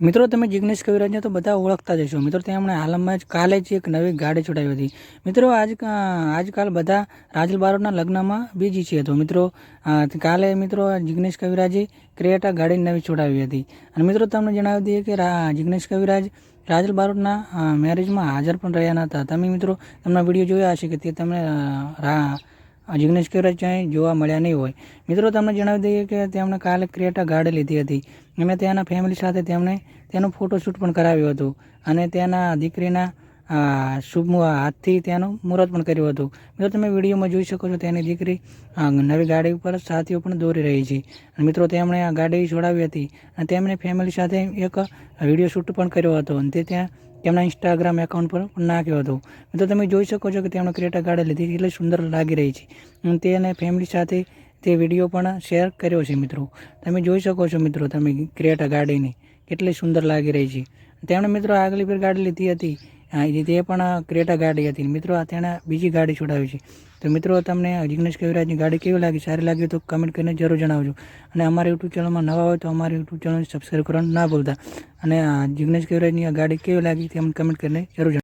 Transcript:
મિત્રો તમે જિગ્નેશ કવિરાજને તો બધા ઓળખતા જ હશો મિત્રો. તેમણે હાલમાં જ કાલે જ એક નવી ગાડી છોડાવી હતી મિત્રો. આજકાલ બધા રાજલ બારોટના લગ્નમાં બીજી છે. તો મિત્રો કાલે મિત્રો જિગ્નેશ કવિરાજે ક્રેટા ગાડી નવી છોડાવી હતી. અને મિત્રો તમને જણાવી દઈએ કે જિગ્નેશ કવિરાજ રાજલ બારોટના મેરેજમાં હાજર પણ રહ્યા નહોતા. તમે મિત્રો તેમના વિડીયો જોયા હશે કે તે તમને જિગ્નેશ કવિરાજ ક્યાંય જોવા મળ્યા નહીં હોય. મિત્રો તમને જણાવી દઈએ કે તેમણે કાલે ક્રેટા ગાડી લીધી હતી અને તેના ફેમિલી સાથે તેમણે તેનો ફોટોશૂટ પણ કરાવ્યો હતો અને તેના દીકરીના શુભ હાથથી તેનું મુહૂર્ત પણ કર્યું હતું. મિત્રો તમે વિડીયોમાં જોઈ શકો છો તેની દીકરી નવી ગાડી ઉપર સાથીઓ પણ દોરી રહી છે. અને મિત્રો તેમણે આ ગાડી છોડાવી હતી અને તેમણે ફેમિલી સાથે એક વિડીયો શૂટ પણ કર્યો હતો અને તે ત્યાં તેમના ઇન્સ્ટાગ્રામ એકાઉન્ટ પર પણ નાખ્યો હતો. મિત્રો તમે જોઈ શકો છો કે તેમણે ક્રેટા ગાડી લીધી એટલી સુંદર લાગી રહી છે અને તેને ફેમિલી સાથે તે વિડીયો પણ શેર કર્યો છે. મિત્રો તમે જોઈ શકો છો મિત્રો તમે ક્રેટા ગાડીની કેટલી સુંદર લાગી રહી છે. તેમણે મિત્રો આગલી પર ગાડી લીધી હતી તે પણ ક્રેટા ગાડી હતી. મિત્રો તેણે બીજી ગાડી છોડાવી છે. તો મિત્રો તમને જિગ્નેશ કવિરાજની ગાડી કેવી લાગી, સારી લાગી તો કમેન્ટ કરીને જરૂર જણાવજો. અને અમારા યુટ્યુબ ચેનલમાં નવા હોય તો અમારી યુટ્યુબ ચેનલ સબસ્ક્રાઈબ કરવાનું ના ભૂલતા. અને જિગ્નેશ કવિરાજની આ ગાડી કેવી લાગી તે કમેન્ટ કરીને જરૂર જણાવજો.